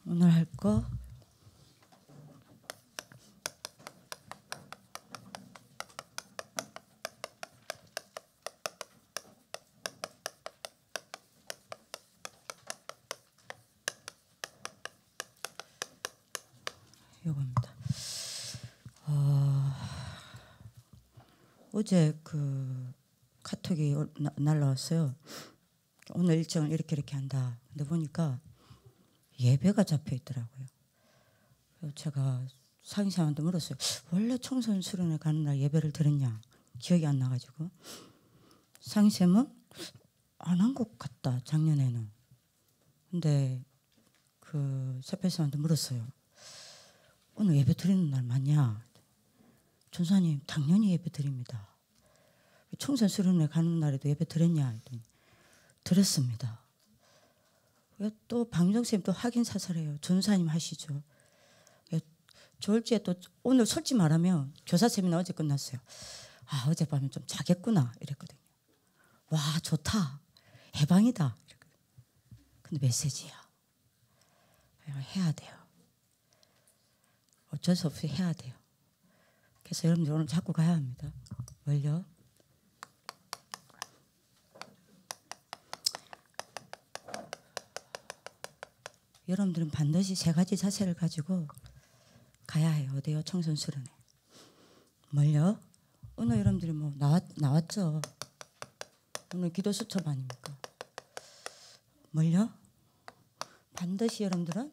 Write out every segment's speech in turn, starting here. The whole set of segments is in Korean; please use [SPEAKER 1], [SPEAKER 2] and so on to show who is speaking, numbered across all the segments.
[SPEAKER 1] 오늘 할 거 이겁니다. 어제 그 카톡이 날라왔어요. 오늘 일정을 이렇게 한다. 근데 보니까 예배가 잡혀 있더라고요. 그래서 제가 상의사한테 물었어요. 원래 청소년 수련회 가는 날 예배를 드렸냐? 기억이 안 나가지고. 상의쌤은 안 한 것 같다, 작년에는. 근데 그 세페스한테 물었어요. 오늘 예배 드리는 날 맞냐? 전사님 당연히 예배 드립니다. 청소년 수련회 가는 날에도 예배 드렸냐? 했더니 드렸습니다. 또 방정쌤 또 확인 사살해요. 전사님 하시죠. 졸지에 또 오늘 솔직히 말하면 교사 세미나 어제 끝났어요. 아 어젯밤에 좀 자겠구나 이랬거든요. 와 좋다. 해방이다. 근데 메시지야. 해야 돼요. 어쩔 수 없이 해야 돼요. 그래서 여러분들 오늘 잡고 가야 합니다. 뭘요? 여러분들은 반드시 세 가지 자세를 가지고 가야 해요. 어디요? 청소년 수련회. 뭘요? 오늘 여러분들이 뭐 나왔죠? 오늘 기도 수첩 아닙니까? 뭘요? 반드시 여러분들은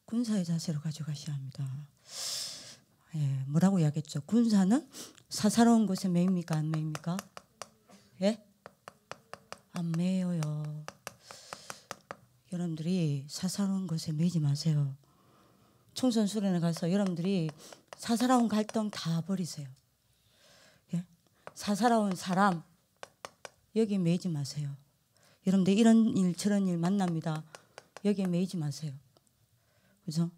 [SPEAKER 1] 군사의 자세로 가져가셔야 합니다. 예, 뭐라고 이야기했죠? 군사는 사사로운 곳에 매입니까? 안 매입니까? 예? 안 매여요. 여러분들이 사사로운 곳에 매이지 마세요. 청소년 수련회 가서 여러분들이 사사로운 갈등 다 버리세요. 예? 사사로운 사람 여기에 매이지 마세요. 여러분들 이런 일 저런 일 만납니다. 여기에 매이지 마세요. 그죠?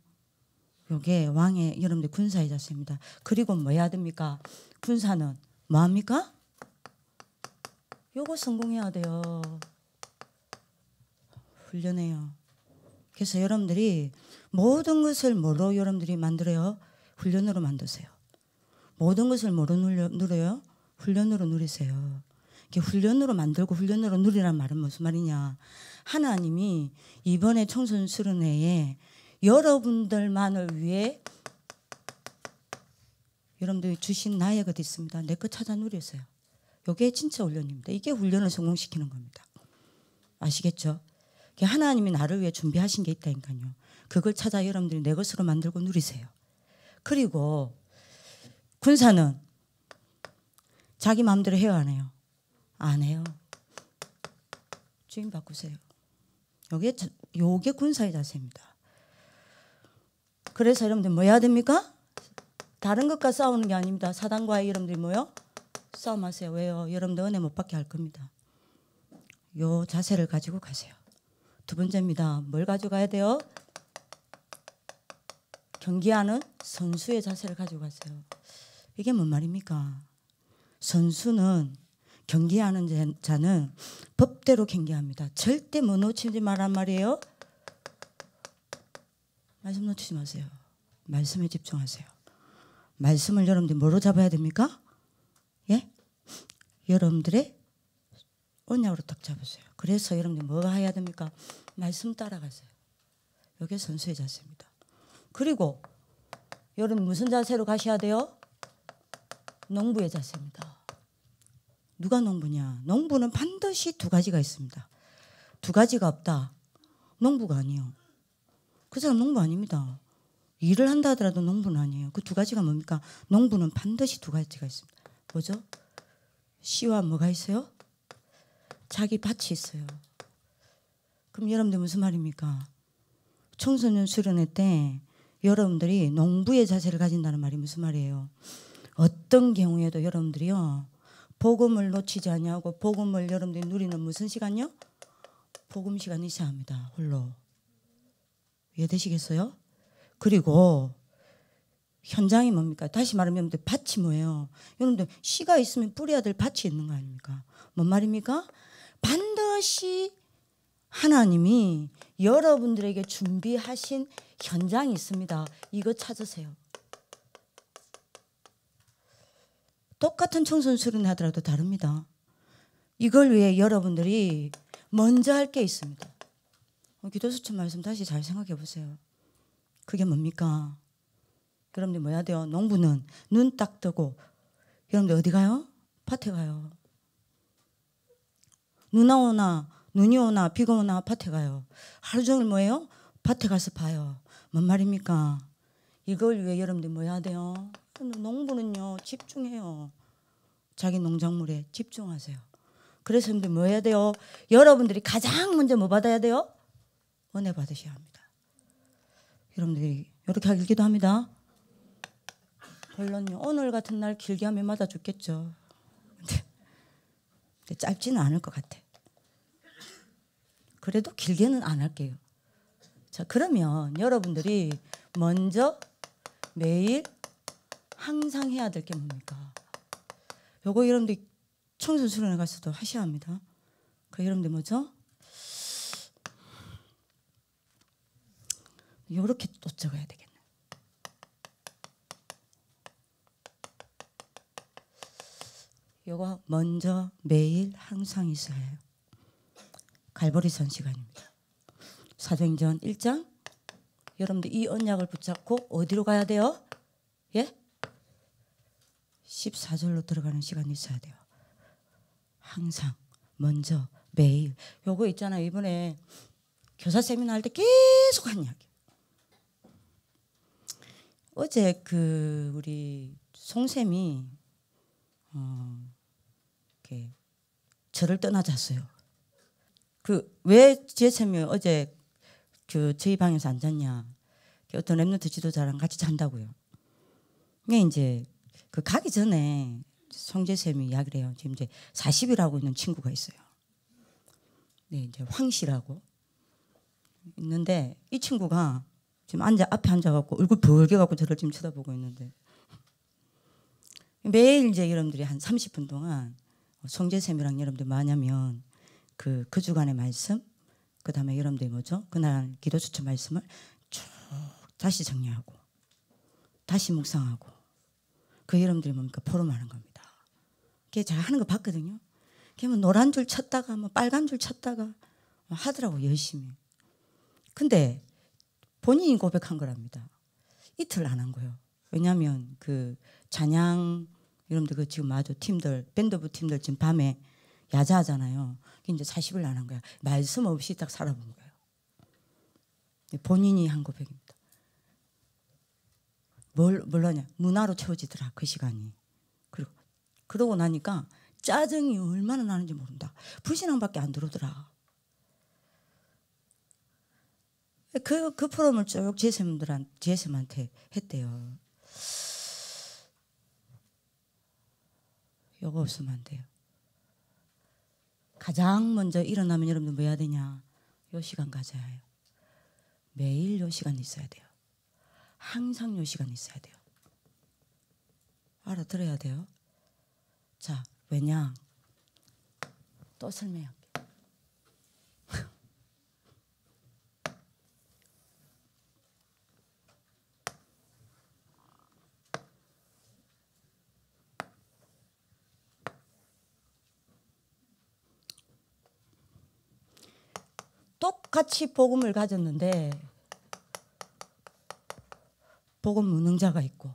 [SPEAKER 1] 요게 왕의 여러분들 군사의 자세입니다. 그리고 뭐 해야 됩니까? 군사는 뭐 합니까? 요거 성공해야 돼요. 훈련해요. 그래서 여러분들이 모든 것을 뭐로 여러분들이 만들어요? 훈련으로 만드세요. 모든 것을 뭐로 누려요? 훈련으로 누리세요. 이렇게 훈련으로 만들고 훈련으로 누리란 말은 무슨 말이냐? 하나님이 이번에 청소년 수련회에 여러분들만을 위해 여러분들이 주신 나의 것 있습니다. 내 거 찾아 누리세요. 이게 진짜 훈련입니다. 이게 훈련을 성공시키는 겁니다. 아시겠죠? 하나님이 나를 위해 준비하신 게 있다니까요. 그걸 찾아 여러분들이 내 것으로 만들고 누리세요. 그리고 군사는 자기 마음대로 해요, 안 해요? 안 해요. 주인 바꾸세요. 요게 군사의 자세입니다. 그래서 여러분들 뭐 해야 됩니까? 다른 것과 싸우는 게 아닙니다. 사단과 여러분들이 뭐요? 싸움하세요. 왜요? 여러분들 은혜 못 받게 할 겁니다. 요 자세를 가지고 가세요. 두 번째입니다. 뭘 가져가야 돼요? 경기하는 선수의 자세를 가지고 가세요. 이게 뭔 말입니까? 선수는 경기하는 자는 법대로 경기합니다. 절대 뭐 놓치지 말란 말이에요. 말씀 놓치지 마세요. 말씀에 집중하세요. 말씀을 여러분들이 뭐로 잡아야 됩니까? 예? 여러분들의 언약으로 딱 잡으세요. 그래서 여러분들 뭐가 해야 됩니까? 말씀 따라가세요. 이게 선수의 자세입니다. 그리고 여러분 무슨 자세로 가셔야 돼요? 농부의 자세입니다. 누가 농부냐? 농부는 반드시 두 가지가 있습니다. 두 가지가 없다. 농부가 아니에요. 그 사람 농부 아닙니다. 일을 한다 하더라도 농부는 아니에요. 그 두 가지가 뭡니까? 농부는 반드시 두 가지가 있습니다. 뭐죠? 씨와 뭐가 있어요? 자기 밭이 있어요. 그럼 여러분들 무슨 말입니까? 청소년 수련회 때 여러분들이 농부의 자세를 가진다는 말이 무슨 말이에요? 어떤 경우에도 여러분들이요 복음을 놓치지 아니하고 복음을 여러분들이 누리는 무슨 시간요? 복음 시간이 있어야 합니다. 홀로. 이해되시겠어요? 그리고 현장이 뭡니까? 다시 말하면 여러분들 밭이 뭐예요? 여러분들 씨가 있으면 뿌려야 될 밭이 있는 거 아닙니까? 뭔 말입니까? 반드시 하나님이 여러분들에게 준비하신 현장이 있습니다. 이거 찾으세요. 똑같은 청소년 수련회 하더라도 다릅니다. 이걸 위해 여러분들이 먼저 할 게 있습니다. 기도수천 말씀 다시 잘 생각해 보세요. 그게 뭡니까? 여러분들 뭐 해야 돼요? 농부는 눈 딱 뜨고 여러분들 어디 가요? 밭에 가요. 눈이 오나 비가 오나 밭에 가요. 하루 종일 뭐예요? 밭에 가서 봐요. 뭔 말입니까? 이걸 위해 여러분들 뭐 해야 돼요? 농부는요 집중해요. 자기 농작물에 집중하세요. 그래서 여러분들 뭐 해야 돼요? 여러분들이 가장 먼저 뭐 받아야 돼요? 은혜 받으셔야 합니다. 여러분들이 이렇게 하기도 합니다. 물론요 오늘 같은 날 길게 하면 맞아 죽겠죠. 근데 짧지는 않을 것 같아. 그래도 길게는 안 할게요. 자, 그러면 여러분들이 먼저 매일 항상 해야 될 게 뭡니까? 요거 여러분들 청소년 수련회 가서도 하셔야 합니다. 그 여러분들 뭐죠? 요렇게 또 적어야 되겠네. 요거 먼저 매일 항상 있어야 해요. 갈보리선 시간입니다. 사도행전 1장 여러분들 이 언약을 붙잡고 어디로 가야 돼요? 예? 14절로 들어가는 시간이 있어야 돼요. 항상 먼저 매일 요거 있잖아요. 이번에 교사 세미나 할 때 계속 한 이야기. 어제 그 우리 송쌤이 이렇게 저를 떠나잤어요. 그 왜 지혜쌤이 어제 그 저희 방에서 안 잤냐? 어떤 랩런트 지도자랑 같이 잔다고요. 근데 이제 그 가기 전에 송재쌤이 이야기를 해요. 지금 이제 40이라고 있는 친구가 있어요. 네, 이제 황 씨라고 있는데 이 친구가 지금 앞에 앉아갖고 얼굴 벌게갖고 저를 지금 쳐다보고 있는데 매일 이제 여러분들이 한 30분 동안 송재쌤이랑 여러분들 뭐하냐면 그 주간의 말씀, 그 다음에 여러분들이 뭐죠? 그날 기도 수천 말씀을 쭉 다시 정리하고 다시 묵상하고 그 여러분들이 뭡니까? 포럼하는 겁니다. 그게 제가 하는 거 봤거든요. 그게 뭐 노란 줄 쳤다가 뭐 빨간 줄 쳤다가 하더라고 열심히. 근데 본인이 고백한 거랍니다. 이틀 안 한 거예요. 왜냐하면 그 찬양 여러분들 그 지금 아주 팀들 밴드부 팀들 지금 밤에 야자하잖아요. 이제 40일 안 한 거야. 말씀 없이 딱 살아본 거예요. 본인이 한 고백입니다. 뭘 하냐? 문화로 채워지더라 그 시간이. 그러고 나니까 짜증이 얼마나 나는지 모른다. 불신앙밖에 안 들어오더라. 그 프로그램을 쭉 지혜쌤한테 했대요. 요거 없으면 안 돼요. 가장 먼저 일어나면 여러분들 뭐 해야 되냐? 요 시간 가져야 해요. 매일 요 시간 있어야 돼요. 항상 요 시간 있어야 돼요. 알아들어야 돼요. 자, 왜냐? 또 설명할게요. 똑같이 복음을 가졌는데 복음 무능자가 있고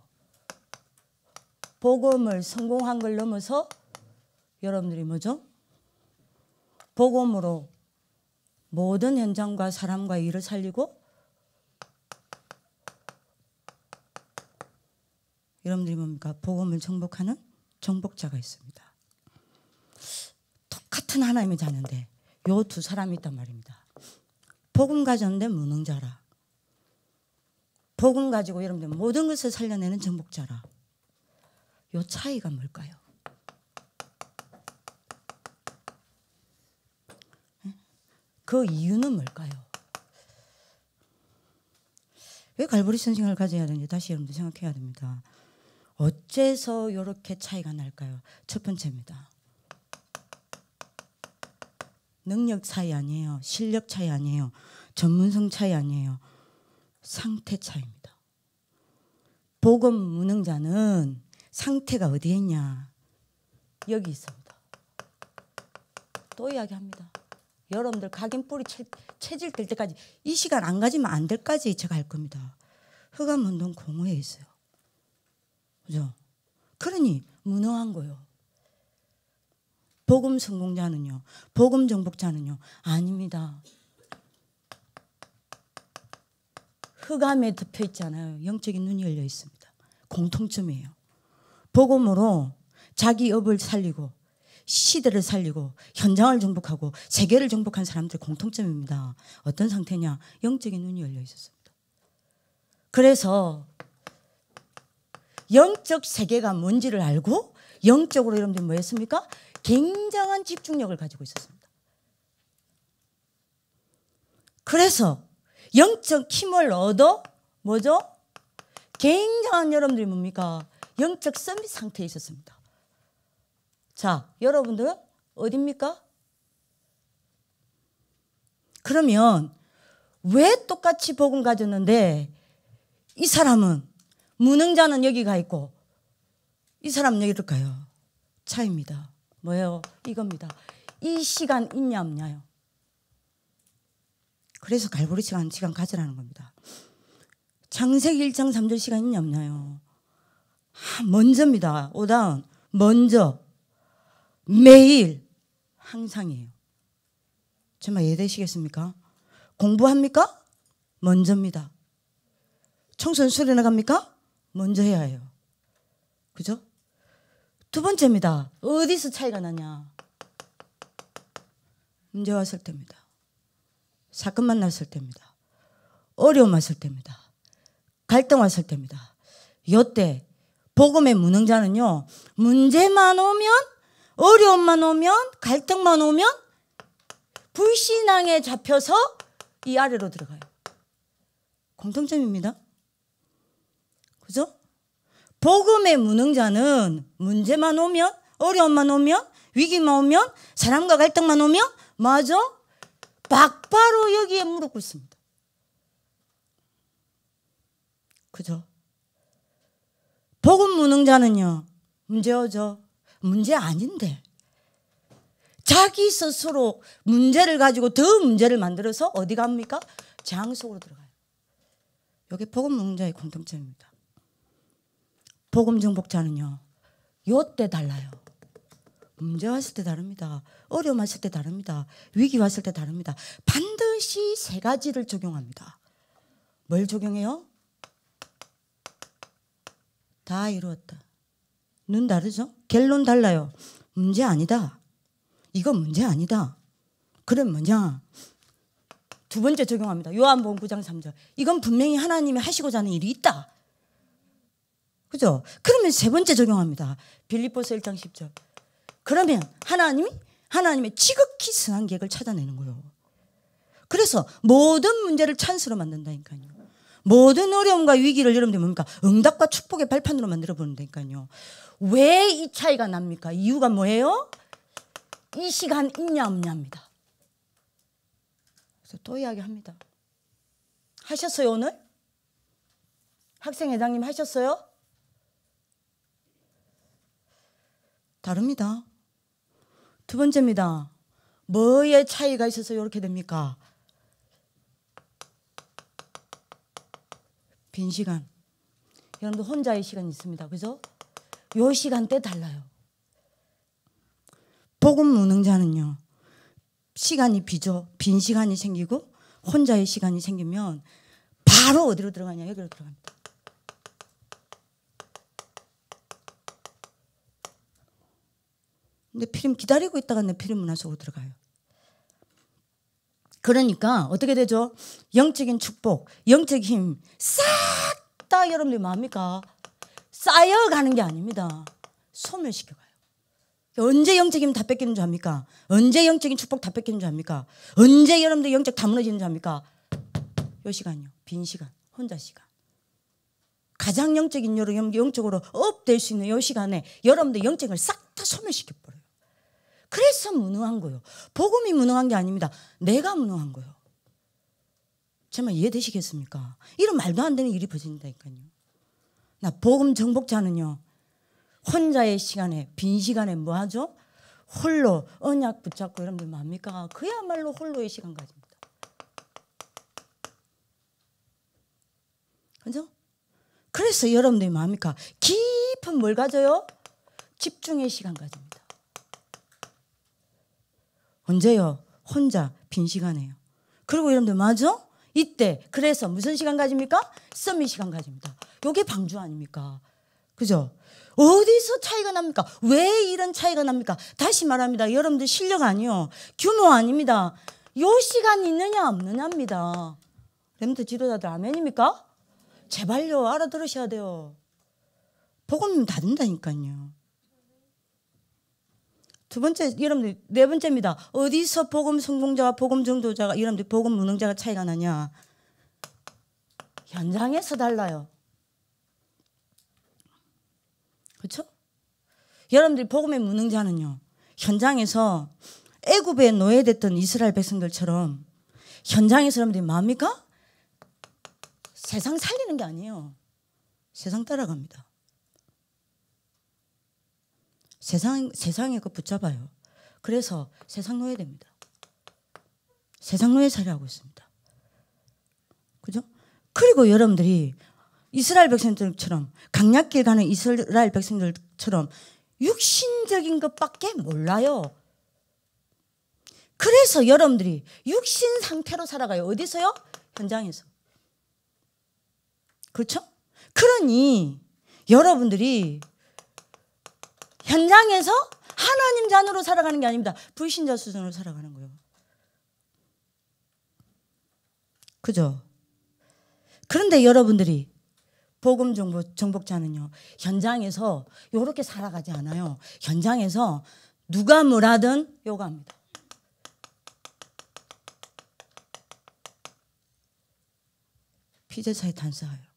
[SPEAKER 1] 복음을 성공한 걸 넘어서 여러분들이 뭐죠? 복음으로 모든 현장과 사람과 일을 살리고 여러분들이 뭡니까? 복음을 정복하는 정복자가 있습니다. 똑같은 하나님의 자녀인데 요 두 사람이 있단 말입니다. 복음 가졌는데 무능자라. 복음 가지고 여러분들 모든 것을 살려내는 정복자라. 요 차이가 뭘까요? 그 이유는 뭘까요? 왜 갈보리 선생을 가져야 되는지 다시 여러분들 생각해야 됩니다. 어째서 이렇게 차이가 날까요? 첫 번째입니다. 능력 차이 아니에요. 실력 차이 아니에요. 전문성 차이 아니에요. 상태 차이입니다. 복음 무능자는 상태가 어디에 있냐? 여기 있습니다. 또 이야기합니다. 여러분들 각인뿌리 체질 될 때까지 이 시간 안 가지면 안 될까지 제가 할 겁니다. 흑암운동 공허에 있어요. 그죠? 그러니 무능한 거요. 복음 성공자는요. 복음 정복자는요. 아닙니다. 흑암에 덮여 있잖아요. 영적인 눈이 열려 있습니다. 공통점이에요. 복음으로 자기 업을 살리고 시대를 살리고 현장을 정복하고 세계를 정복한 사람들의 공통점입니다. 어떤 상태냐? 영적인 눈이 열려 있었습니다. 그래서 영적 세계가 뭔지를 알고 영적으로 여러분들 뭐 했습니까? 굉장한 집중력을 가지고 있었습니다. 그래서 영적 힘을 얻어 뭐죠? 굉장한 여러분들이 뭡니까? 영적 서밋 상태에 있었습니다. 자, 여러분들 어디입니까? 그러면 왜 똑같이 복음 가졌는데 이 사람은 무능자는 여기 가 있고 이 사람은 여기를 가요? 차이입니다. 뭐예요? 이겁니다. 이 시간 있냐 없냐요. 그래서 갈보리 시간 가져라는 겁니다. 창세기 1장 3절 시간 있냐 없냐요. 먼저입니다. 오다운 먼저 매일 항상이에요. 정말 이해되시겠습니까? 공부합니까? 먼저입니다. 청소는 수련회 나갑니까? 먼저 해야 해요. 그죠? 두 번째입니다. 어디서 차이가 나냐? 문제 왔을 때입니다. 사건 만났을 때입니다. 어려움 왔을 때입니다. 갈등 왔을 때입니다. 요때 복음의 무능자는요. 문제만 오면 어려움만 오면 갈등만 오면 불신앙에 잡혀서 이 아래로 들어가요. 공통점입니다. 그죠? 복음의 무능자는 문제만 오면 어려움만 오면 위기만 오면 사람과 갈등만 오면 맞아? 막바로 여기에 무릎 꿇습니다. 그죠? 복음 무능자는요. 문제 오죠. 문제 아닌데 자기 스스로 문제를 가지고 더 문제를 만들어서 어디 갑니까? 재앙 속으로 들어가요. 이게 복음 무능자의 공통점입니다. 복음 정복자는요. 요때 달라요. 문제 왔을 때 다릅니다. 어려움 왔을 때 다릅니다. 위기 왔을 때 다릅니다. 반드시 세 가지를 적용합니다. 뭘 적용해요? 다 이루었다. 눈 다르죠? 결론 달라요. 문제 아니다. 이거 문제 아니다. 그럼 뭐냐? 두 번째 적용합니다. 요한복음 9장 3절. 이건 분명히 하나님이 하시고자 하는 일이 있다. 그죠? 그러면 세 번째 적용합니다. 빌립보서 1장 10절. 그러면 하나님의 지극히 선한 계획을 찾아내는 거예요. 그래서 모든 문제를 찬스로 만든다니까요. 모든 어려움과 위기를 여러분들 뭡니까? 응답과 축복의 발판으로 만들어 보는다니까요. 왜 이 차이가 납니까? 이유가 뭐예요? 이 시간 있냐 없냐입니다. 그래서 또 이야기합니다. 하셨어요 오늘? 학생회장님 하셨어요? 다릅니다. 두 번째입니다. 뭐의 차이가 있어서 이렇게 됩니까? 빈 시간. 여러분들 혼자의 시간이 있습니다. 그죠? 요 시간대 달라요. 복음 무능자는요. 시간이 비죠. 빈 시간이 생기고 혼자의 시간이 생기면 바로 어디로 들어가냐? 여기로 들어갑니다. 근데 피림 기다리고 있다가 내 피림 문화 속으로 들어가요. 그러니까 어떻게 되죠? 영적인 축복, 영적인 힘 싹 다 여러분들이 뭐합니까? 쌓여가는 게 아닙니다. 소멸시켜가요. 언제 영적인 힘 다 뺏기는 줄 압니까? 언제 영적인 축복 다 뺏기는 줄 압니까? 언제 여러분들 영적 다 무너지는 줄 압니까? 요 시간요. 빈 시간, 혼자 시간. 가장 영적으로 업될 수 있는 요 시간에 여러분들 영적을 싹 다 소멸시켜버려요. 그래서 무능한 거예요. 복음이 무능한 게 아닙니다. 내가 무능한 거예요. 정말 이해되시겠습니까? 이런 말도 안 되는 일이 벌어진다니까요. 나 복음 정복자는요, 혼자의 시간에, 빈 시간에 뭐 하죠? 홀로 언약 붙잡고 여러분들 뭡니까? 그야말로 홀로의 시간 가집니다. 그죠? 그래서 여러분들이 뭡니까? 깊은 뭘 가져요? 집중의 시간 가집니다. 언제요? 혼자 빈 시간에요. 그리고 여러분들 맞아? 이때 그래서 무슨 시간 가집니까? 서밋 시간 가집니다. 이게 방주 아닙니까? 그죠? 어디서 차이가 납니까? 왜 이런 차이가 납니까? 다시 말합니다. 여러분들 실력 아니요, 규모 아닙니다. 요 시간이 있느냐 없느냐입니다. 여러분들 지도자들 아멘입니까? 제발요, 알아들으셔야 돼요. 복음은 다 된다니까요. 두 번째, 여러분들 네 번째입니다. 어디서 복음 성공자와 복음 정도자가, 여러분들 복음 무능자가 차이가 나냐? 현장에서 달라요. 그렇죠? 여러분들 복음의 무능자는요, 현장에서 애굽에 노예됐던 이스라엘 백성들처럼 현장에서 여러분들이 뭡니까? 세상 살리는 게 아니에요. 세상 따라갑니다. 세상에 그 붙잡아요. 그래서 세상 노예 됩니다. 세상 노예 살이하고 있습니다. 그죠? 그리고 여러분들이 이스라엘 백성들처럼, 강약길 가는 이스라엘 백성들처럼 육신적인 것밖에 몰라요. 그래서 여러분들이 육신 상태로 살아가요. 어디서요? 현장에서. 그렇죠? 그러니 여러분들이 현장에서 하나님 자녀로 살아가는 게 아닙니다. 불신자 수준으로 살아가는 거예요. 그죠? 그런데 여러분들이 복음 정복자는요, 현장에서 이렇게 살아가지 않아요. 현장에서 누가 뭐라든 요구합니다. 피제사에 탄사해요.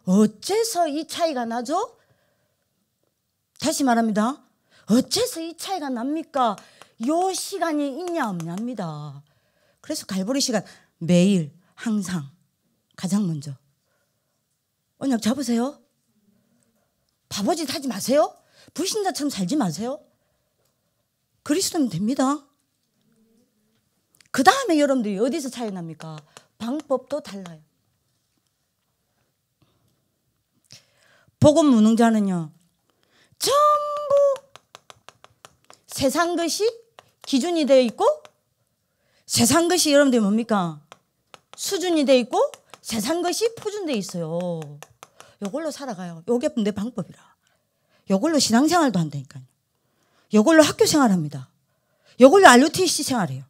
[SPEAKER 1] 어째서 이 차이가 나죠? 다시 말합니다. 어째서 이 차이가 납니까? 요 시간이 있냐 없냐입니다. 그래서 갈보리 시간 매일 항상 가장 먼저 언약 잡으세요. 바보짓 하지 마세요. 불신자처럼 살지 마세요. 그리스도면 됩니다. 그 다음에 여러분들이 어디서 차이 납니까? 방법도 달라요. 복음 무능자는요, 전부 세상 것이 기준이 되어 있고, 세상 것이 여러분들 뭡니까? 수준이 되어 있고, 세상 것이 표준되어 있어요. 이걸로 살아가요. 이게 내 방법이라. 이걸로 신앙생활도 한다니까요. 이걸로 학교생활합니다. 이걸로 RUTC 생활해요.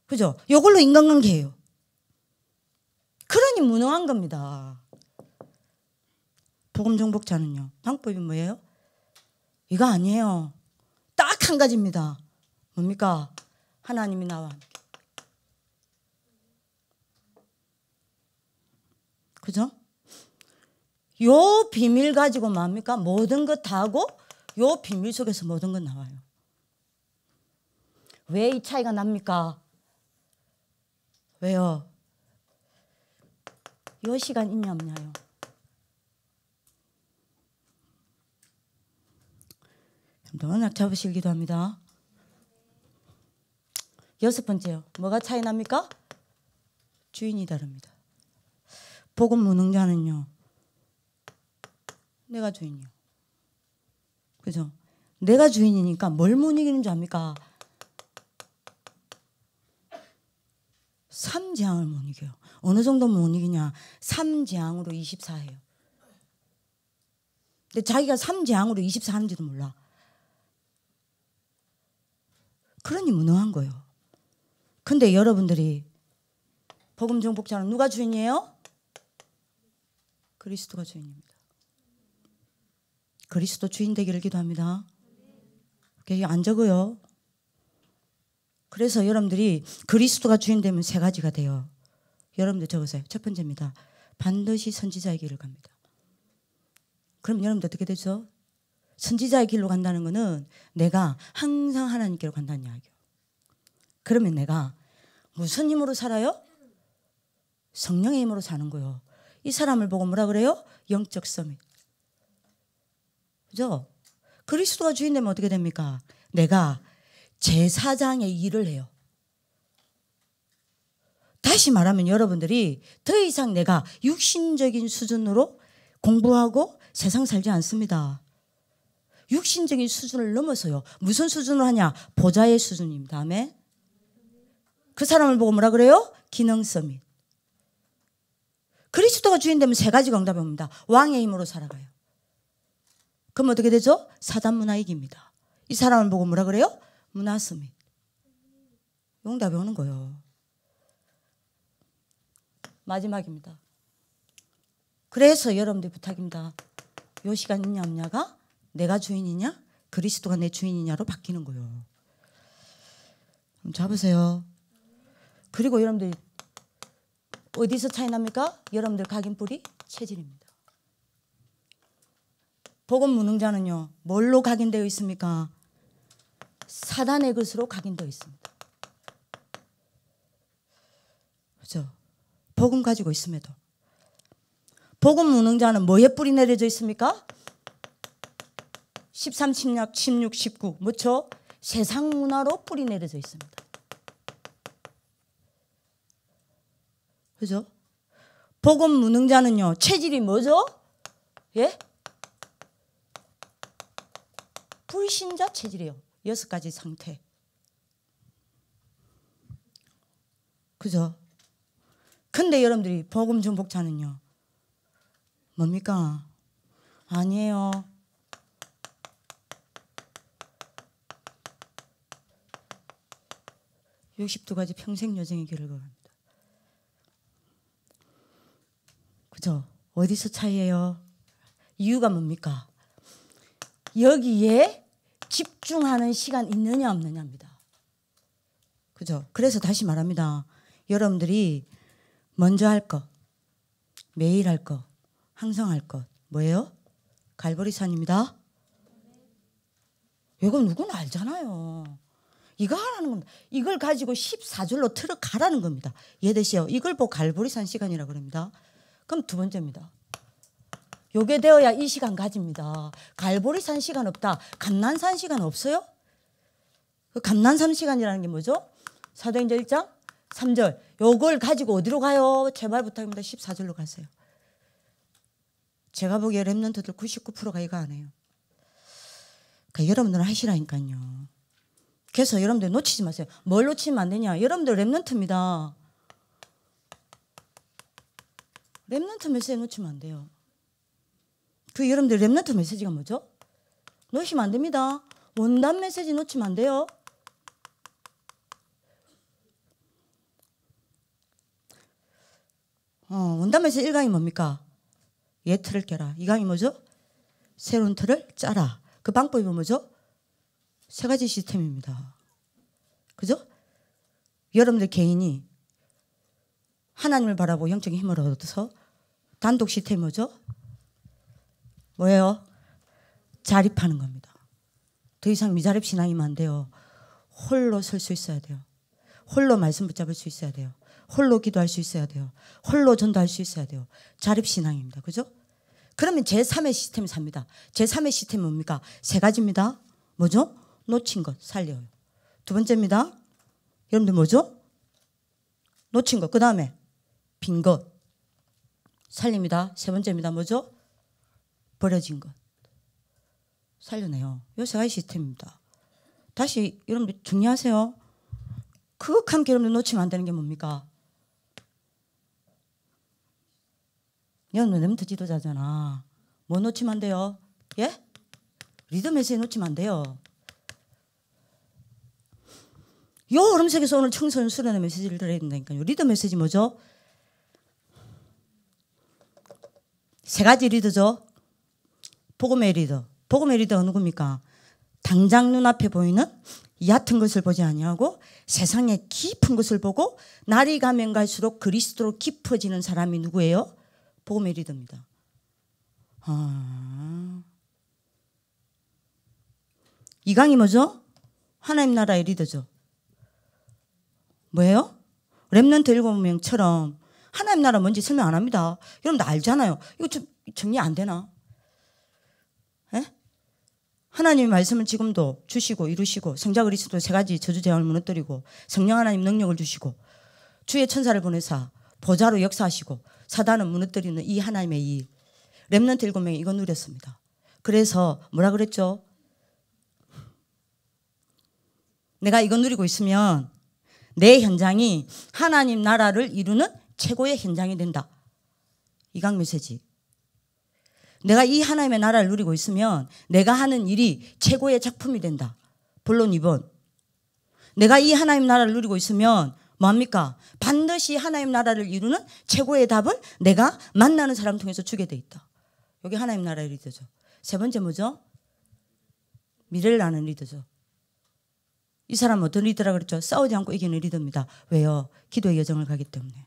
[SPEAKER 1] 그죠? 이걸로 인간관계해요. 그러니 무능한 겁니다. 복음 정복자는요, 방법이 뭐예요? 이거 아니에요. 딱 한 가지입니다. 뭡니까? 하나님이 나와 함께. 그죠? 요 비밀 가지고 뭡니까? 모든 것 다 하고 요 비밀 속에서 모든 것 나와요. 왜 이 차이가 납니까? 왜요? 요 시간 있냐 없냐요. 언약 잡으실 기도합니다. 여섯 번째요. 뭐가 차이 납니까? 주인이 다릅니다. 복음 무능자는요, 내가 주인이요. 그죠? 내가 주인이니까 뭘 못 이기는 줄 압니까? 3재앙을 못 이겨요. 어느 정도 못 이기냐? 3재앙으로 24해요. 근데 자기가 3재앙으로 24 하는지도 몰라. 그러니 무능한 거예요. 근데 여러분들이 복음 정복자는 누가 주인이에요? 그리스도가 주인입니다. 그리스도 주인 되기를 기도합니다. 그게 안 적어요. 그래서 여러분들이 그리스도가 주인 되면 세 가지가 돼요. 여러분들 적으세요. 첫 번째입니다. 반드시 선지자의 길을 갑니다. 그럼 여러분들 어떻게 되죠? 선지자의 길로 간다는 것은 내가 항상 하나님께로 간다는 이야기예요. 그러면 내가 무슨 힘으로 살아요? 성령의 힘으로 사는 거예요. 이 사람을 보고 뭐라 그래요? 영적 서밋. 그죠? 그리스도가 주인 되면 어떻게 됩니까? 내가 제사장의 일을 해요. 다시 말하면 여러분들이 더 이상 내가 육신적인 수준으로 공부하고 세상 살지 않습니다. 육신적인 수준을 넘어서요. 무슨 수준으로 하냐? 보좌의 수준입니다. 아멘. 그 사람을 보고 뭐라 그래요? 기능 서밋. 그리스도가 주인 되면 세 가지가 응답이 옵니다. 왕의 힘으로 살아가요. 그럼 어떻게 되죠? 사단 문화 이깁니다. 이 사람을 보고 뭐라 그래요? 문화 서밋. 응답이 오는 거예요. 마지막입니다. 그래서 여러분들 부탁입니다. 요 시간 있냐 없냐가 내가 주인이냐 그리스도가 내 주인이냐로 바뀌는 거예요. 그럼 잡으세요. 그리고 여러분들 어디서 차이 납니까? 여러분들 각인뿌리 체질입니다. 복음 무능자는요 뭘로 각인되어 있습니까? 사단의 것으로 각인되어 있습니다. 그렇죠? 복음 가지고 있음에도 복음 무능자는 뭐에 뿌리 내려져 있습니까? 13, 16, 19 뭐죠? 세상 문화로 뿌리 내려져 있습니다. 그죠? 복음 무능자는요 체질이 뭐죠? 예? 불신자 체질이에요. 6가지 상태. 그죠? 근데 여러분들이 복음 중복자는요 뭡니까? 아니에요. (62가지) 평생 여정의 길을 걸어갑니다. 그죠? 어디서 차이예요? 이유가 뭡니까? 여기에 집중하는 시간 있느냐 없느냐입니다. 그죠? 그래서 다시 말합니다. 여러분들이 먼저 할 것, 매일 할 것, 항상 할 것 뭐예요? 갈보리산입니다. 이거 누구나 알잖아요. 이거 하라는 겁니다. 이걸 가지고 14줄로 틀어 가라는 겁니다. 이해되시죠? 이걸 보고 갈보리산 시간이라고 그럽니다. 그럼 두 번째입니다. 요게 되어야 이 시간 가집니다. 갈보리산 시간 없다. 감난산 시간 없어요? 그 감난산 시간이라는 게 뭐죠? 사도행전 1장 3절. 요걸 가지고 어디로 가요? 제발 부탁입니다. 14절로 가세요. 제가 보기에 랩런트들 99%가 이거 안 해요. 그러니까 여러분들은 하시라니까요. 그래서 여러분들 놓치지 마세요. 뭘 놓치면 안 되냐? 여러분들 랩런트입니다. 랩런트 메시지 놓치면 안 돼요. 그 여러분들 랩런트 메시지가 뭐죠? 놓치면 안 됩니다. 원단 메시지 놓치면 안 돼요. 원단 메시지 1강이 뭡니까? 옛 틀을 깨라. 2강이 뭐죠? 새로운 틀을 짜라. 그 방법이 뭐죠? 3가지 시스템입니다. 그죠? 여러분들 개인이 하나님을 바라보고 영적인 힘을 얻어서 단독 시스템이 뭐죠? 뭐예요? 자립하는 겁니다. 더 이상 미자립 신앙이면 안 돼요. 홀로 설 수 있어야 돼요. 홀로 말씀 붙잡을 수 있어야 돼요. 홀로 기도할 수 있어야 돼요. 홀로 전도할 수 있어야 돼요. 자립 신앙입니다. 그죠? 그러면 제3의 시스템이 삽니다. 제3의 시스템이 뭡니까? 3가지입니다. 뭐죠? 놓친 것 살려요. 두 번째입니다. 여러분들 뭐죠? 놓친 것. 그 다음에 빈 것 살립니다. 세 번째입니다. 뭐죠? 버려진 것 살려내요. 이 3가지 시스템입니다. 다시 여러분들 정리하세요. 그윽함께 여러분들 놓치면 안 되는 게 뭡니까? 여러분들 렘넌트 지도자잖아. 뭐 놓치면 안 돼요? 예? 리더 메시지 놓치면 안 돼요. 요 얼음색에서 오늘 청소년 수련의 메시지를 들어야 된다니까요. 리더 메시지 뭐죠? 3가지 리더죠. 복음의 리더. 복음의 리더가 누굽니까? 당장 눈앞에 보이는 얕은 것을 보지 아니하고 세상의 깊은 것을 보고 날이 가면 갈수록 그리스도로 깊어지는 사람이 누구예요? 복음의 리더입니다. 이강이 뭐죠? 하나님 나라의 리더죠. 뭐예요? 렘넌트 7명처럼 하나님 나라 뭔지 설명 안 합니다. 여러분들 알잖아요. 이거 좀 정리 안 되나? 에? 하나님의 말씀을 지금도 주시고 이루시고 성자 그리스도 3가지 저주 재앙을 무너뜨리고 성령 하나님 능력을 주시고 주의 천사를 보내사 보좌로 역사하시고 사단을 무너뜨리는 이 하나님의 일. 렘넌트 7명이 이거 누렸습니다. 그래서 뭐라 그랬죠? 내가 이거 누리고 있으면 내 현장이 하나님 나라를 이루는 최고의 현장이 된다. 이강 메시지. 내가 이 하나님의 나라를 누리고 있으면 내가 하는 일이 최고의 작품이 된다. 본론 2번. 내가 이 하나님 나라를 누리고 있으면 뭐합니까? 반드시 하나님 나라를 이루는 최고의 답을 내가 만나는 사람 통해서 주게 돼 있다. 여기 하나님 나라의 리더죠. 3번째 뭐죠? 미래를 아는 리더죠. 이 사람은 어떤 리더라 그랬죠? 싸우지 않고 이기는 리더입니다. 왜요? 기도의 여정을 가기 때문에.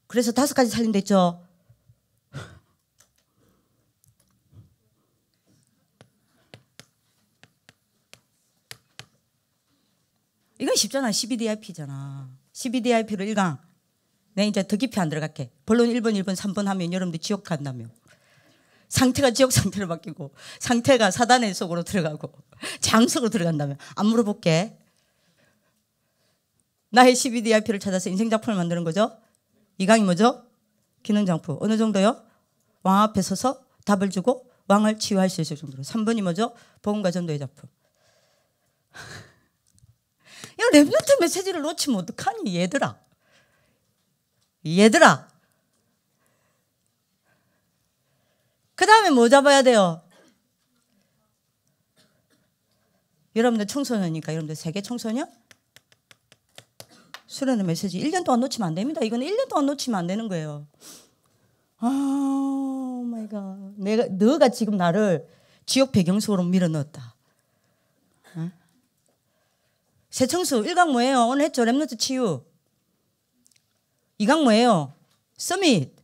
[SPEAKER 1] 그래서 5가지 살린다 했죠? 이건 쉽잖아. 12DIP잖아. 12DIP로 1강. 내가 이제 더 깊이 안 들어갈게. 본론 1번, 1번, 3번 하면 여러분들 지옥 간다며. 상태가 지옥 상태로 바뀌고 상태가 사단의 속으로 들어가고 장속으로 들어간다며. 안 물어볼게. 나의 12DIP를 찾아서 인생작품을 만드는 거죠. 2강이 뭐죠? 기능장품. 어느 정도요? 왕 앞에 서서 답을 주고 왕을 치유할 수 있을 정도로. 3번이 뭐죠? 복음과 전도의 작품. 이 렘넌트 메시지를 놓치면 어떡하니 얘들아. 그 다음에 뭐 잡아야 돼요? 여러분들 청소년이니까 여러분들 세계 청소년 수련의 메시지 1년 동안 놓치면 안 됩니다. 이거는 1년 동안 놓치면 안 되는 거예요. 오 마이 갓. 너가 지금 나를 지옥 배경 속으로 밀어 넣었다. 어? 새청수 1강 뭐예요? 오늘 했죠? 렘넌트 치유. 2강 뭐예요? 서밋.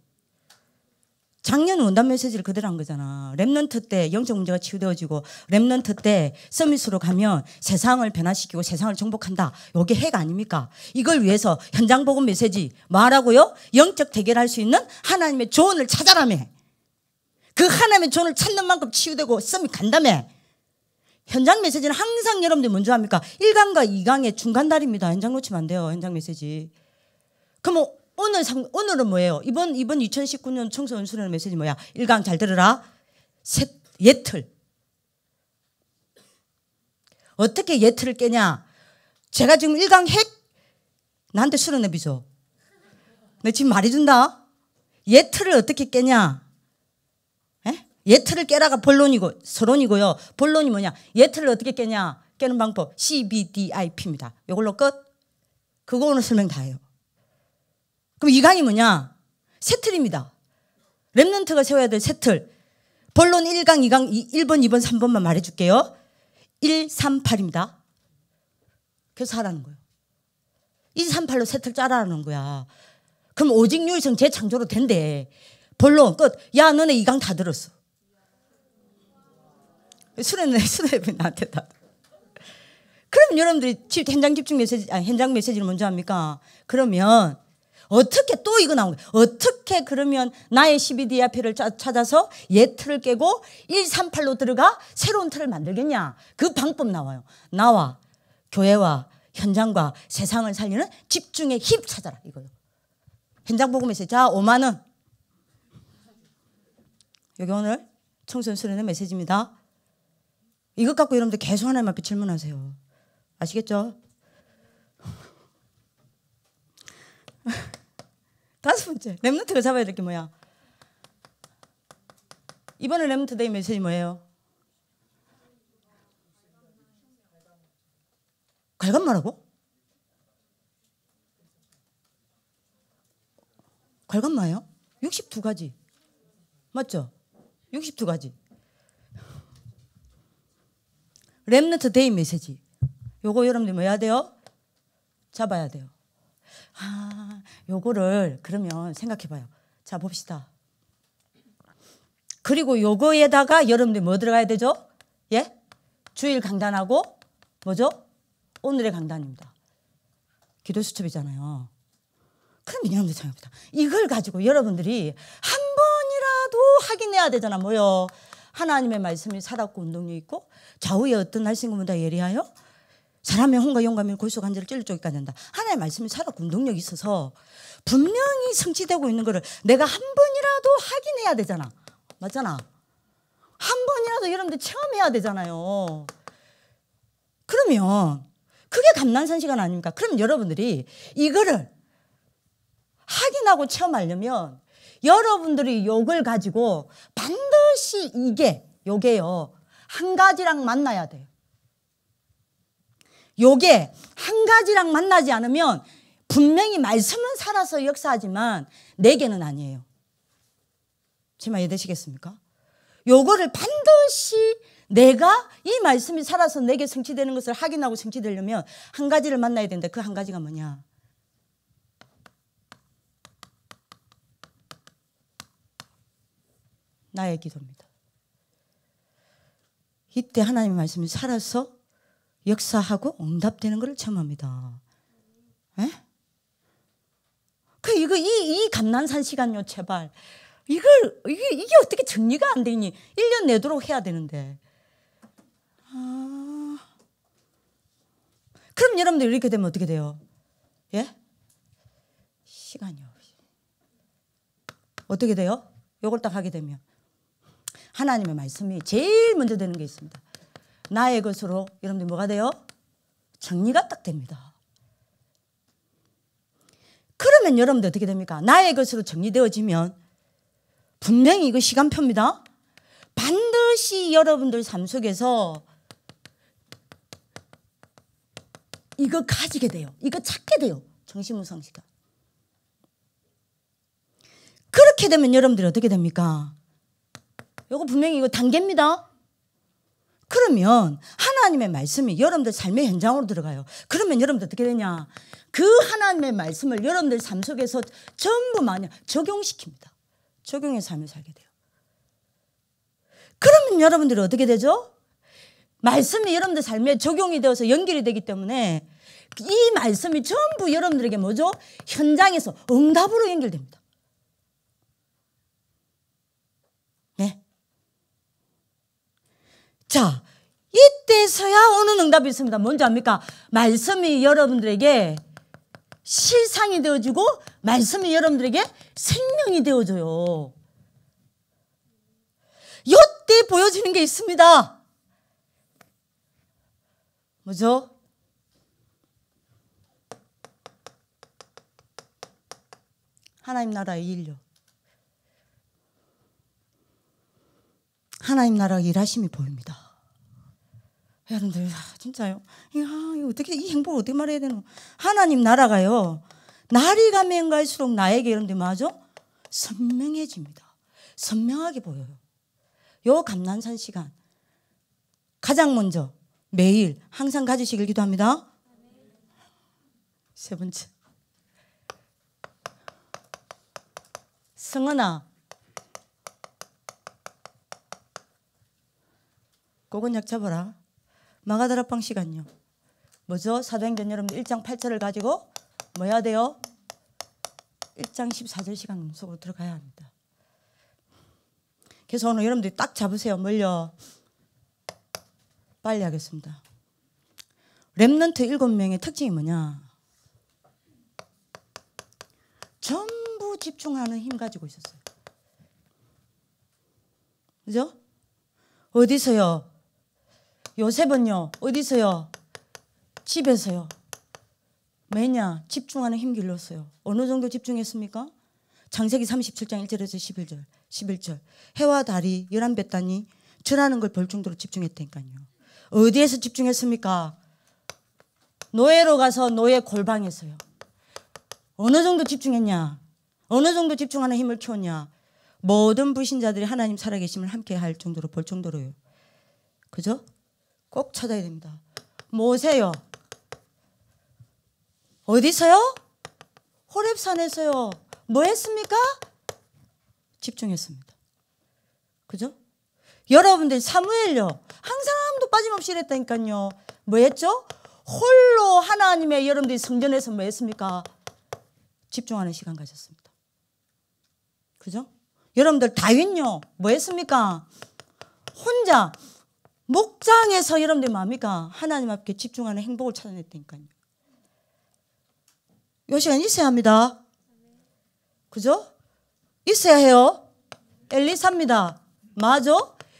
[SPEAKER 1] 작년 원단 메시지를 그대로 한 거잖아. 렘넌트 때 영적 문제가 치유되어지고 렘넌트 때 서밋으로 가면 세상을 변화시키고 세상을 정복한다. 이게 핵 아닙니까? 이걸 위해서 현장 복음 메시지 뭐하라고요? 영적 대결할 수 있는 하나님의 조언을 찾아라며. 그 하나님의 조언을 찾는 만큼 치유되고 서밋 간다며. 현장 메시지는 항상 여러분들이 먼저 합니까? 1강과 2강의 중간다리입니다. 현장 놓치면 안 돼요. 현장 메시지. 그럼 오늘은 뭐예요? 이번 2019년 청소년 수련의 메시지 뭐야? 1강 잘 들으라. 예틀. 어떻게 예틀을 깨냐? 제가 지금 1강 핵 나한테 수련회 비줘. 내 지금 말해준다. 예틀을 어떻게 깨냐? 예틀을 깨라가 본론이고 서론이고요. 본론이 뭐냐? 예틀을 어떻게 깨냐? 깨는 방법 CBDIP입니다. 이걸로 끝. 그거 오늘 설명 다 해요. 그럼 이 강이 뭐냐? 세 틀입니다. 렘넌트가 세워야 될 세 틀. 본론 1강, 2강, 1번, 2번, 3번만 말해줄게요. 1, 3, 8입니다. 그래서 하라는 거예요. 1, 3, 8로 세 틀 짜라는 거야. 그럼 오직 유일성 재창조로 된대. 본론 끝. 야 너네 2강 다 들었어. 수련회 나한테 다. 그럼 여러분들이 현장 집중 메시지, 현장 메시지를 먼저 합니까? 그러면 어떻게 또 이거 나온 거예요? 어떻게 그러면 나의 12DIP를 찾아서 옛 틀을 깨고 138로 들어가 새로운 틀을 만들겠냐? 그 방법 나와요. 나와 교회와 현장과 세상을 살리는 집중의 힘 찾아라 이거요. 현장 복음 메시지. 자 5만 원. 여기 오늘 청소년 수련의 메시지입니다. 이것 갖고 여러분들 계속 하나님 앞에 질문하세요. 아시겠죠? 5번째, 렘넌트가 잡아야 될 게 뭐야? 이번에 렘넌트 데이 메시지 뭐예요? 괄감마라고? 괄감마예요? 62가지 맞죠? 62가지 렘넌트 데이 메시지. 요거 여러분들 뭐 해야 돼요? 잡아야 돼요. 요거를 그러면 생각해봐요. 자 봅시다. 그리고 요거에다가 여러분들 뭐 들어가야 되죠? 예? 주일 강단하고 뭐죠? 오늘의 강단입니다. 기도 수첩이잖아요. 그럼 여러분들 생각합니다. 이걸 가지고 여러분들이 한 번이라도 확인해야 되잖아. 뭐요? 하나님의 말씀이 살았고 운동력 있고 좌우에 어떤 날씬금보다 예리하여 사람의 혼과 영감이 골수 관절을 찔러 쪼개까 된다. 하나님의 말씀이 살았고 운동력이 있어서 분명히 성취되고 있는 거를 내가 한 번이라도 확인해야 되잖아. 맞잖아. 한 번이라도 여러분들 체험해야 되잖아요. 그러면 그게 감난산 시간 아닙니까? 그럼 여러분들이 이거를 확인하고 체험하려면 여러분들이 요걸 가지고 반드시 요게요. 한 가지랑 만나야 돼요. 요게 한 가지랑 만나지 않으면 분명히 말씀은 살아서 역사하지만 내게는 아니에요. 제 말 이해되시겠습니까? 요거를 반드시 내가 이 말씀이 살아서 내게 성취되는 것을 확인하고 성취되려면 한 가지를 만나야 되는데 그 한 가지가 뭐냐? 나의 기도입니다. 이때 하나님의 말씀이 살아서 역사하고 응답되는 것을 체험합니다. 에? 이 감난산 시간요, 제발. 이게 어떻게 정리가 안 되니? 1년 내도록 해야 되는데. 그럼 여러분들 이렇게 되면 어떻게 돼요? 예? 시간이 없이. 어떻게 돼요? 요걸 딱 하게 되면. 하나님의 말씀이 제일 먼저 되는 게 있습니다. 나의 것으로 여러분들 뭐가 돼요? 정리가 딱 됩니다. 그러면 여러분들 어떻게 됩니까? 나의 것으로 정리되어지면 분명히 이거 시간표입니다. 반드시 여러분들 삶 속에서 이거 가지게 돼요. 이거 찾게 돼요. 정신무상 시간. 그렇게 되면 여러분들이 어떻게 됩니까? 이거 분명히 이거 단계입니다. 그러면 하나님의 말씀이 여러분들 삶의 현장으로 들어가요. 그러면 여러분들 어떻게 되냐? 그 하나님의 말씀을 여러분들 삶 속에서 전부 마냥 적용시킵니다. 적용의 삶을 살게 돼요. 그러면 여러분들이 어떻게 되죠? 말씀이 여러분들 삶에 적용이 되어서 연결이 되기 때문에 이 말씀이 전부 여러분들에게 뭐죠? 현장에서 응답으로 연결됩니다. 네. 자, 이때서야 오는 응답이 있습니다. 뭔지 압니까? 말씀이 여러분들에게 실상이 되어지고 말씀이 여러분들에게 생명이 되어져요. 이때 보여지는 게 있습니다. 뭐죠? 하나님 나라의 일요. 하나님 나라의 일하심이 보입니다. 여러분들 진짜요? 이거 어떻게 이 행복을 어떻게 말해야 되노? 하나님 나라가요. 날이 가면 갈수록 나에게 여러분들 뭐하죠? 선명해집니다. 선명하게 보여요. 요 감난산 시간 가장 먼저 매일 항상 가지시길 기도합니다. 세 번째, 성은아, 그건 약 잡아라. 마가다락방 시간요. 뭐죠? 사도행전 여러분들 1장 8절을 가지고 뭐 해야 돼요? 1장 14절 시간 속으로 들어가야 합니다. 그래서 오늘 여러분들이 딱 잡으세요. 뭘요? 빨리 하겠습니다. 렘넌트 7명의 특징이 뭐냐? 전부 집중하는 힘 가지고 있었어요. 그죠? 어디서요? 요셉은요? 어디서요? 집에서요. 왜냐? 집중하는 힘 길렀어요. 어느 정도 집중했습니까? 창세기 37장 1절에서 11절. 해와 달이 11배 단위 절하는 걸 볼 정도로 집중했다니까요. 어디에서 집중했습니까? 노예로 가서 노예 골방에서요. 어느 정도 집중했냐? 어느 정도 집중하는 힘을 키웠냐? 모든 불신자들이 하나님 살아계심을 함께 할 정도로 볼 정도로요. 그죠? 꼭 찾아야 됩니다. 모세요. 어디서요? 호렙산에서요. 뭐 했습니까? 집중했습니다. 그죠? 여러분들 사무엘요. 항상 번도 빠짐없이 이랬다니까요. 뭐 했죠? 홀로 하나님의 여러분들이 성전에서 뭐 했습니까? 집중하는 시간 가졌습니다. 그죠? 여러분들 다윗요 뭐 했습니까? 혼자 목장에서 여러분들이 뭡니까? 하나님 앞에 집중하는 행복을 찾아냈다니까요. 이 시간 있어야 합니다. 그죠? 있어야 해요. 엘리사입니다. 맞아?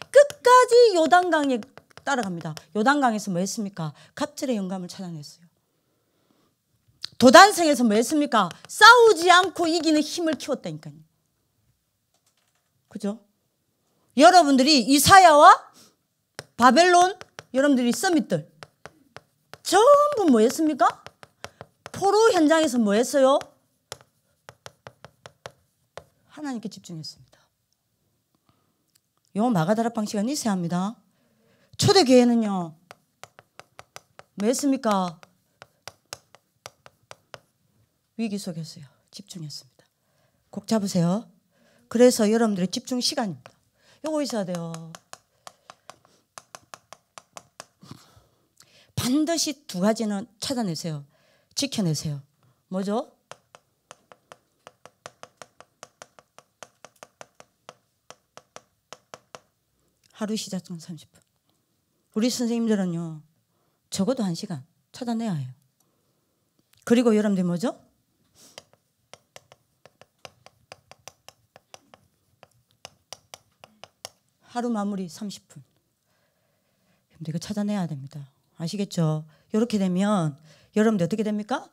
[SPEAKER 1] 끝까지 요단강에 따라갑니다. 요단강에서 뭐 했습니까? 갑절의 영감을 찾아냈어요. 도단성에서 뭐 했습니까? 싸우지 않고 이기는 힘을 키웠다니까요. 그죠? 여러분들이 이사야와 바벨론 여러분들이 서밋들 전부 뭐 했습니까? 포로 현장에서 뭐 했어요? 하나님께 집중했습니다. 요 마가다락방 시간이 있어야 합니다. 초대교회는요 뭐 했습니까? 위기 속에서요 집중했습니다. 꼭 잡으세요. 그래서 여러분들의 집중 시간입니다. 요거 있어야 돼요. 반드시 두 가지는 찾아내세요. 지켜내세요. 뭐죠? 하루 시작은 30분. 우리 선생님들은요 적어도 1시간 찾아내야 해요. 그리고 여러분들 뭐죠? 하루 마무리 30분. 여러분들 이거 찾아내야 됩니다. 아시겠죠? 이렇게 되면 여러분들 어떻게 됩니까?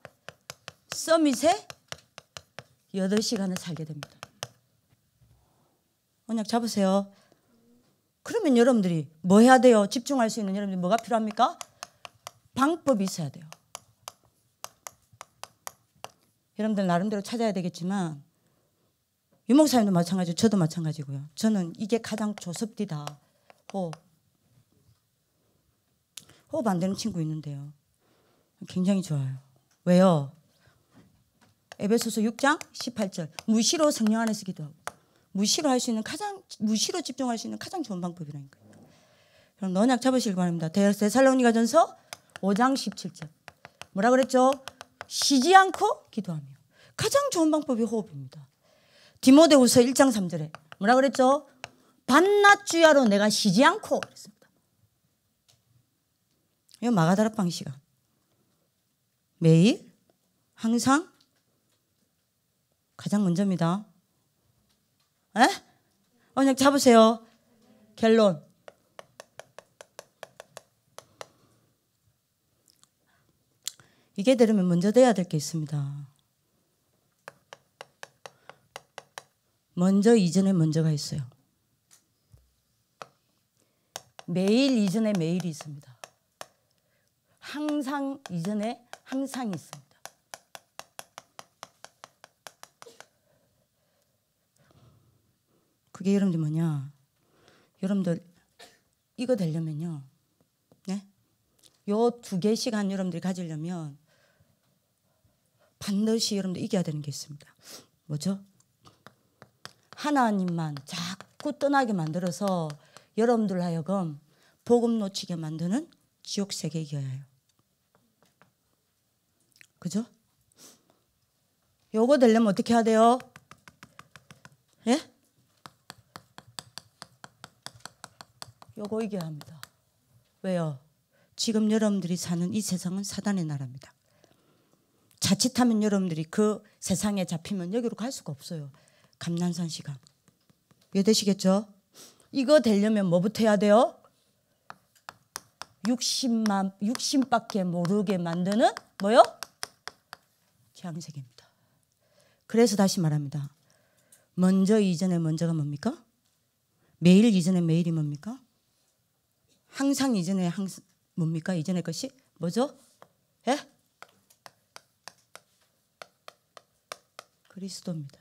[SPEAKER 1] 서밋에 8시간을 살게 됩니다. 언약 잡으세요. 그러면 여러분들이 뭐 해야 돼요? 집중할 수 있는 여러분들이 뭐가 필요합니까? 방법이 있어야 돼요. 여러분들 나름대로 찾아야 되겠지만 유 목사님도 마찬가지고 저도 마찬가지고요. 저는 이게 가장 조섭디다. 호흡 안 되는 친구 있는데요. 굉장히 좋아요. 왜요? 에베소서 6장 18절 무시로 성령 안에서 기도하고 무시로 할 수 있는 무시로 집중할 수 있는 가장 좋은 방법이라니까요. 그럼 언약 잡으시길 바랍니다. 데살로니가전서 5장 17절 뭐라 그랬죠? 쉬지 않고 기도하며 가장 좋은 방법이 호흡입니다. 디모데후서 1장 3절에 뭐라 그랬죠? 밤낮 주야로 내가 쉬지 않고 그랬습니다. 이거 마가다락방 시간 매일 항상 가장 먼저입니다. 에? 언약 잡으세요. 결론 이게 되려면 먼저 돼야 될 게 있습니다. 먼저 이전에 먼저가 있어요. 매일 이전에 매일이 있습니다. 항상 이전에 항상이 있습니다. 그게 여러분들 뭐냐? 여러분들 이거 되려면요. 네? 요 2개 시간 여러분들이 가지려면 반드시 여러분들 이겨야 되는 게 있습니다. 뭐죠? 하나님만 자꾸 떠나게 만들어서 여러분들 하여금 복음 놓치게 만드는 지옥 세계 이겨야 해요. 그죠? 요거 되려면 어떻게 해야 돼요? 예? 요거 이겨야 합니다. 왜요? 지금 여러분들이 사는 이 세상은 사단의 나라입니다. 자칫하면 여러분들이 그 세상에 잡히면 여기로 갈 수가 없어요. 감난산 시간. 이해되시겠죠? 이거 되려면 뭐부터 해야 돼요? 육신밖에 모르게 만드는 뭐요? 재앙세계입니다. 그래서 다시 말합니다. 먼저 이전에 먼저가 뭡니까? 매일 이전에 매일이 뭡니까? 항상 이전에 항상 뭡니까? 이전의 것이 뭐죠? 예? 그리스도입니다.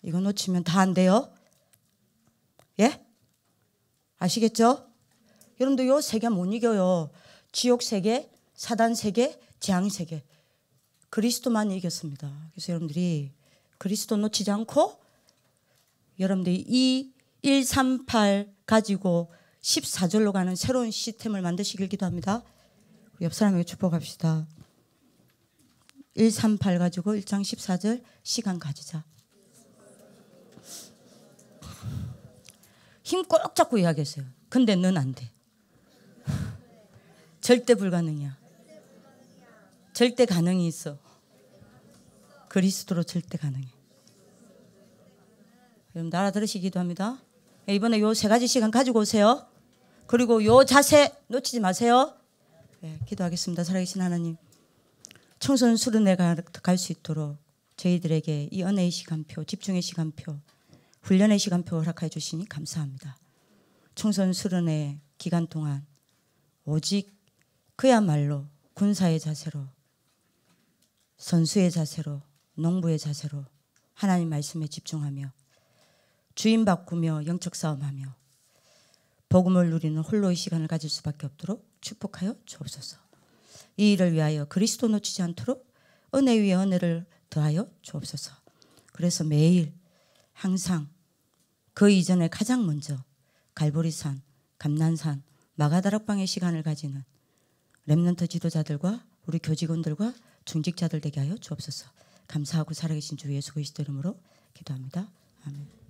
[SPEAKER 1] 이거 놓치면 다 안 돼요. 예? 아시겠죠? 여러분들 요 세계 못 이겨요. 지옥 세계, 사단 세계, 재앙 세계. 그리스도만 이겼습니다. 그래서 여러분들이 그리스도 놓치지 않고 여러분들이 138 가지고 14절로 가는 새로운 시스템을 만드시길 기도합니다. 옆 사람에게 축복합시다. 138 가지고 1장 14절 시간 가지자. 힘 꼭 잡고 이야기했어요. 근데 넌 안 돼. 절대 불가능이야. 절대 가능이 있어. 그리스도로 절대 가능해. 여러분 알아들으시기도 합니다. 이번에 요 세 가지 시간 가지고 오세요. 그리고 요 자세 놓치지 마세요. 네, 기도하겠습니다. 살아계신 하나님, 청소년 수련회 갈 수 있도록 저희들에게 이 은혜의 시간표, 집중의 시간표, 훈련의 시간표 허락해 주시니 감사합니다. 청소년 수련회 기간 동안 오직 그야말로 군사의 자세로, 선수의 자세로, 농부의 자세로 하나님 말씀에 집중하며 주인 바꾸며 영적 싸움하며 복음을 누리는 홀로의 시간을 가질 수밖에 없도록 축복하여 주옵소서. 이 일을 위하여 그리스도 놓치지 않도록 은혜 위에 은혜를 더하여 주옵소서. 그래서 매일 항상 그 이전에 가장 먼저 갈보리산, 감난산, 마가다락방의 시간을 가지는 렘넌트 지도자들과 우리 교직원들과 중직자들 되게 하여 주옵소서. 감사하고 살아계신 주 예수 그리스도 이름으로 기도합니다. 아멘.